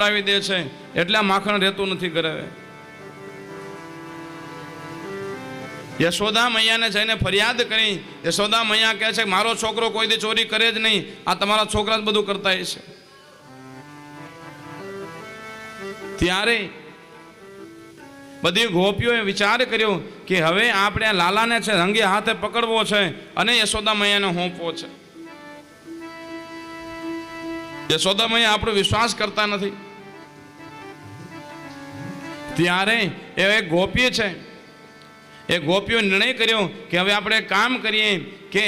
આવી દે છે એટલે આ માખણ રહેતું નથી ઘરે. યશોદા મૈયાને જઈને ફરિયાદ કરી. યશોદા મૈયા કહે છે મારો છોકરો કોઈ દી ચોરી કરે જ નહીં, આ તમારા છોકરા જ બધું કરતા હશે. ત્યારે બધી ગોપીઓએ વિચાર કર્યો કે હવે આપણે આ લાલાને છે રંગે હાથે પકડવો છે અને યશોદા મૈયાને હોંપવો છે. યશોદા મૈયા આપણો વિશ્વાસ કરતા નથી. ત્યારે એ એક ગોપી છે, એ ગોપીઓ નિર્ણય કર્યો કે હવે આપણે કામ કરીએ કે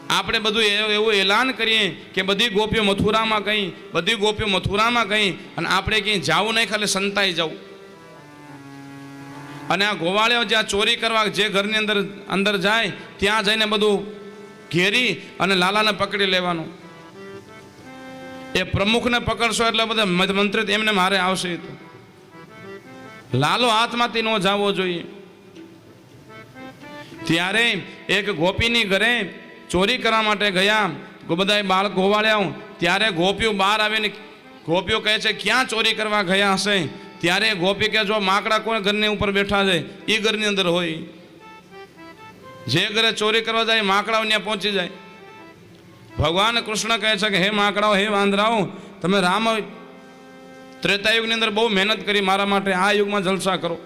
આપણે બધું એવું એલાન કરીએ કે બધી ગોપીઓ મથુરામાં ગઈ, બધી ગોપીઓ મથુરામાં ગઈ અને આપણે ક્યાંય જવું નહીં, ખાલી સંતાઈ જવું. અને આ ગોવાળીઓ જ્યાં ચોરી કરવા જે ઘરની અંદર જાય ત્યાં જઈને બધું ઘેરી અને લાલાને પકડી લેવાનું. એ પ્રમુખને પકડશો એટલે બધા મંત્રી એમને મારે આવશે. લાલો હાથમાંથી ન જવો જોઈએ. ત્યારે એક ગોપીની ઘરે ચોરી કરવા માટે ગયા બધા બાળક ગોવાળ્યા. ત્યારે ગોપીઓ બહાર આવીને ગોપીઓ કહે છે ક્યાં ચોરી કરવા ગયા હશે? ત્યારે ગોપી કે જો માકડા કોઈ ઘરની ઉપર બેઠા છે એ ઘરની અંદર હોય. જે ઘરે ચોરી કરવા જાય માકડાઓ ત્યાં પહોંચી જાય. ભગવાન કૃષ્ણ કહે છે કે હે માકડાઓ, હે વાંદરાઓ, તમે રામ ત્રેતાયુગની અંદર બહુ મહેનત કરી મારા માટે, આ યુગમાં જલસા કરો.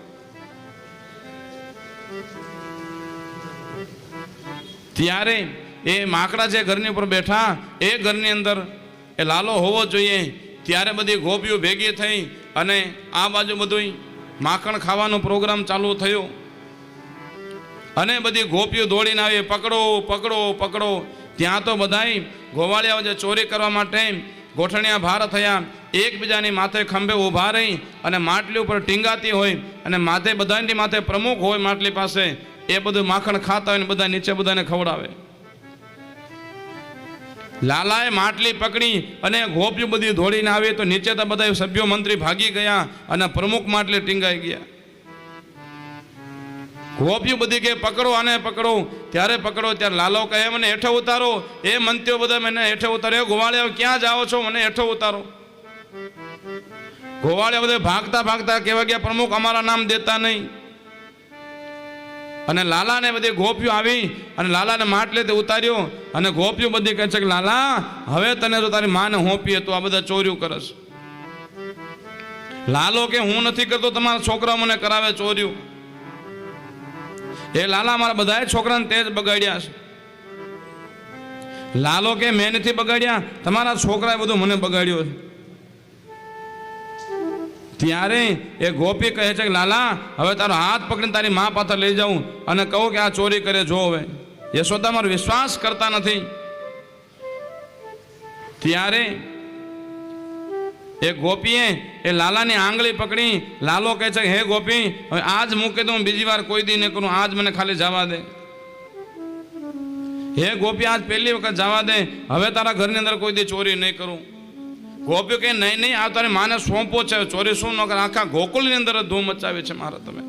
ત્યારે એ માકડા જે ઘરની ઉપર બેઠા એ ઘરની અંદર એ લાલો હોવો જોઈએ. ત્યારે બધી ગોપીઓ ભેગી થઈ અને આ બાજુ બધું માખણ ખાવાનો પ્રોગ્રામ ચાલુ થયો. અને બધી ગોપીઓ દોડીને આવી પકડો પકડો પકડો. ત્યાં તો બધાય ગોવાળિયાઓ જે ચોરી કરવા માટે ગોઠણિયા ભાર થયા, એકબીજાની માથે ખંભે ઊભા રહી અને માટલી ઉપર ટીંગાતી હોય અને માથે બધાની માથે પ્રમુખ હોય માટલી પાસે, એ બધું માખણ ખાતા હોય ને બધા નીચે બધાને ખવડાવે. લાલાએ માટલી પકડી અને ગોપીઓ બધી દોડીને આવી તો નીચે તો બધા સભ્યો મંત્રી ભાગી ગયા અને પ્રમુખ માટલી ટીંગાઈ ગયા. ગોપીઓ બધી કે પકડો આને પકડો. ત્યારે પકડો. ત્યારે લાલો કહે મને હેઠે ઉતારો. એ મંત્રીઓ બધા મને હેઠે ઉતારો. ગોવાળિયા ક્યાં જાઓ છો? મને હેઠે ઉતારો. ગોવાળિયા બધા ભાગતા ભાગતા કહેવા ગયા પ્રમુખ અમારા નામ દેતા નહીં. અને લાલાને બધી ગોપીઓ આવી અને લાલાને માટલીથી ઉતાર્યો અને ગોપીઓ બધી કહે છે કે લાલા હવે તને જો તારી માને હોંપીએ તો આ બધા ચોર્યું કરસ. લાલો કે હું નથી કરતો, તમારા છોકરા મને કરાવે ચોર્યું. એ લાલા મારા બધા છોકરાને તેજ બગાડ્યા છે. લાલો કે મેં નથી બગાડ્યા, તમારા છોકરાએ બધું મને બગાડ્યો છે. ત્યારે એ ગોપી કહે છે કે લાલા હવે તારો હાથ પકડીને તારી મા પાસે લઈ જાઉં અને કહું કે આ ચોરી કરે જો. હવે યશોદા મારો વિશ્વાસ કરતા નથી. ત્યારે એ ગોપીએ એ લાલાની આંગળી પકડી. લાલો કહે છે હે ગોપી હવે આજ મૂકી દઉં, બીજી વાર કોઈ દી નહીં કરું, આજ મને ખાલી જવા દે. હે ગોપી આજ પહેલી વખત જવા દે, હવે તારા ઘરની અંદર કોઈ દી ચોરી નહીં કરું. ગોપીઓ કે નહીં નહીં આ તારી માને સોંપો છે, ચોરી શું ન કરે, આખા ગોકુળની અંદર ધૂમ મચાવે છે મારા તમે.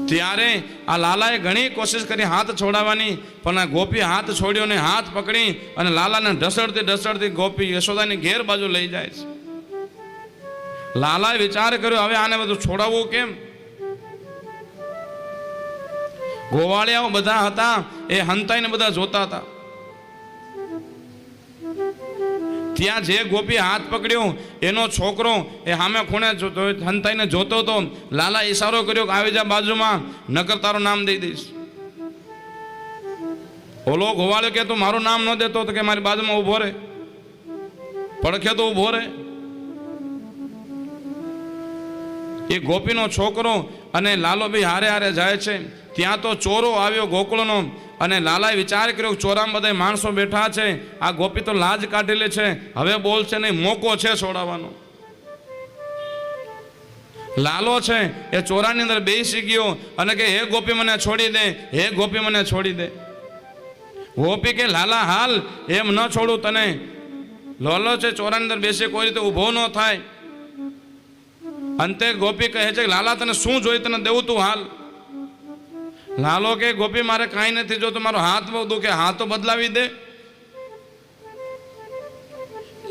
ત્યારે આ લાલાએ ઘણી કોશિશ કરી હાથ છોડાવવાની, પણ આ ગોપી હાથ છોડ્યો ને હાથ પકડી અને લાલાને ઢસડતી ઢસડતી ગોપી યશોદાની ઘેર બાજુ લઈ જાય છે. લાલાએ વિચાર કર્યો હવે આને બધું છોડાવવું કેમ? ગોવાળિયાઓ બધા હતા એ હંતાઈને બધા જોતા હતા. ત્યાં જે ગોપી હાથ પકડ્યો એનો છોકરો એ સામે ખૂણે હંતાઈને જોતો હતો. લાલા ઈશારો કર્યો કે આવી જા બાજુમાં, નકર તારું નામ દઈ દઈશ. ઓલો ગોવાળ્યો કે તું મારું નામ ન દેતો તો કે મારી બાજુમાં ઊભો રહે, પડખે તો ઊભો રહે. એ ગોપીનો છોકરો અને લાલો બી હારે હારે જાય છે. ત્યાં તો ચોરો આવ્યો ગોકુળનો અને લાલાએ વિચાર કર્યો ચોરામાં બધા માણસો બેઠા છે, આ ગોપી તો લાજ કાઢેલી છે, હવે બોલશે નહીં, મોકો છે છોડાવવાનો. લાલો છે એ ચોરાની અંદર બેસી ગયો અને કે હે ગોપી મને છોડી દે, હે ગોપી મને છોડી દે. ગોપી કે લાલા હાલ, એમ ન છોડું તને. લાલો છે ચોરાની અંદર બેસી કોઈ રીતે ઊભો ન થાય. અંતે ગોપી કહે છે લાલા તને શું જોઈ, તને દેવું તું હાલ. લાલો કે ગોપી મારે કાંઈ નથી જોતું, મારો હાથ બહુ દુખે, હાથ તો બદલાવી દે.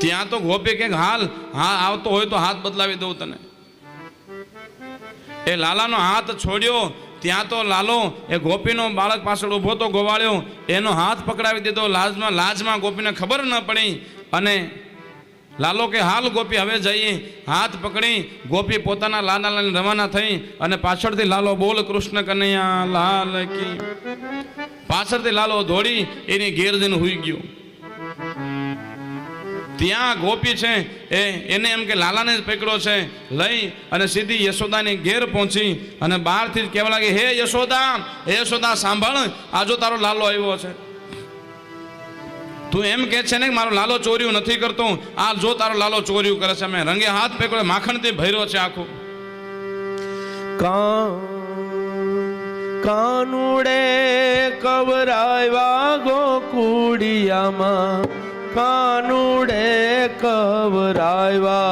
ત્યાં તો ગોપી કે હાલ હા આવતો હોય તો હાથ બદલાવી દઉં તને. એ લાલાનો હાથ છોડ્યો ત્યાં તો લાલો એ ગોપીનો બાળક પાછળ ઊભો તો ગોવાળ્યો, એનો હાથ પકડાવી દીધો. લાજમાં ગોપીને ખબર ન પડી અને લાલો કે હાલ ગોપી હવે જઈએ. હાથ પકડી ગોપી પોતાના લાલા લઈને રવાના થઈ અને પાછળથી લાલો બોલ કૃષ્ણ કનૈયા લાલ કી. પાછળથી લાલો દોડી એની ઘેર જઈને હુઈ ગયો. ત્યાં ગોપી છે એને એમ કે લાલાને જ પકડ્યો છે, લઈ અને સીધી યશોદાની ઘેર પહોંચી અને બહારથી જ કહેવા લાગી, હે યશોદા સાંભળ, આજો તારો લાલો આવ્યો છે. તું એમ કે છે ને કે મારો લાલો ચોર્યું નથી કરતો, આ જો તારો લાલો ચોર્યું કરે છે. મેં રંગે હાથ પકડ્યો, માખણથી ભર્યો છે આખો. કાનુડે કવરાવ્યા ગોકુડિયામાં, કાનુડે કવરાવ્યા.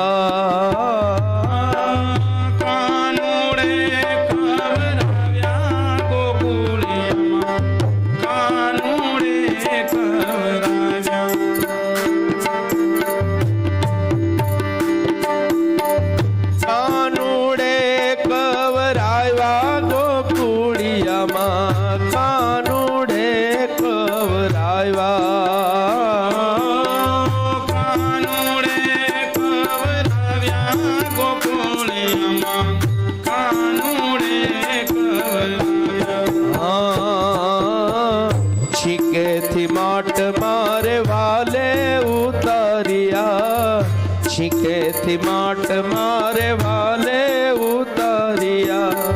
માટ મારે વાલે ઉતારિયા,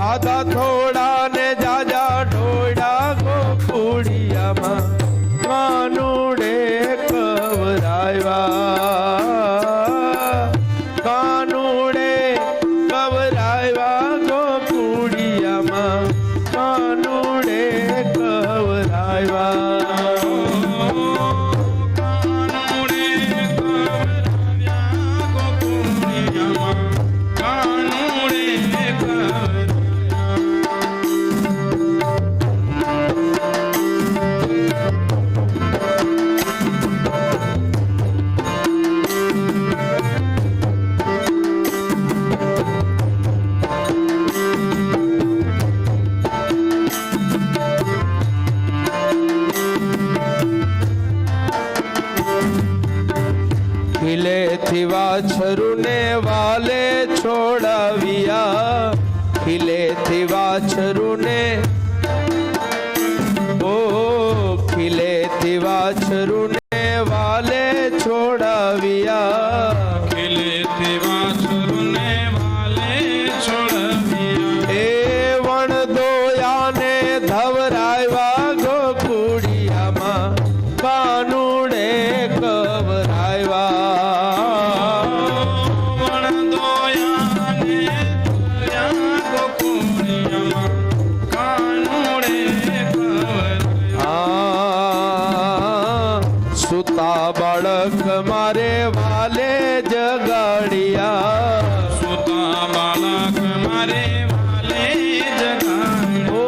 આધા થોડા ને જાજા ઢોળા ગોકુડિયામાં, કાનુડે કવરાવ્યા. કાનુડે કવરાવ્યા ગોકુડિયામાં, કાનુડે કવરાવ્યા. ખીલેથી વાછરુને વાલે છોડાવ્યા, ખીલેથી વાછરુને ઓ ખીલેથી વાછરુને વાલે છોડાવ્યા, ખીલેથી વાછરુને વાલે છોડાવ્યા. એ વણ દોયાને ધવરાવ્યા ગોકુડિયામાં, કાનુડે કવરાવ્યા. બાળક મારે વાલે જગાડિયા, સુતા બાળક મારે વાલે જગાડ્યા. ઓ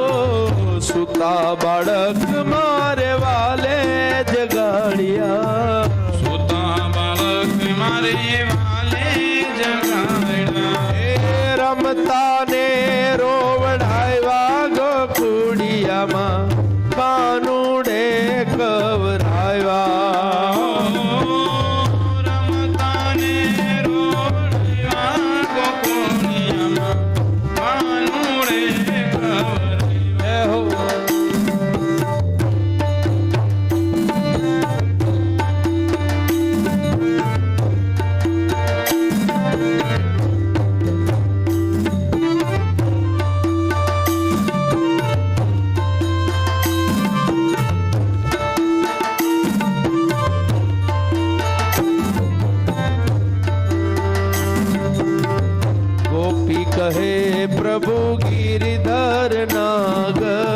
સુતા બાળક મારે વાલે જગાડિયા, સુતા બાળક મારે વાલે જગાડ્યા. એ રમતા ને રોવડાવ્યા ગોકુડિયામાં, કાનુડે કવરાવ્યા. કહે પ્રભુ ગિરધર નાગર,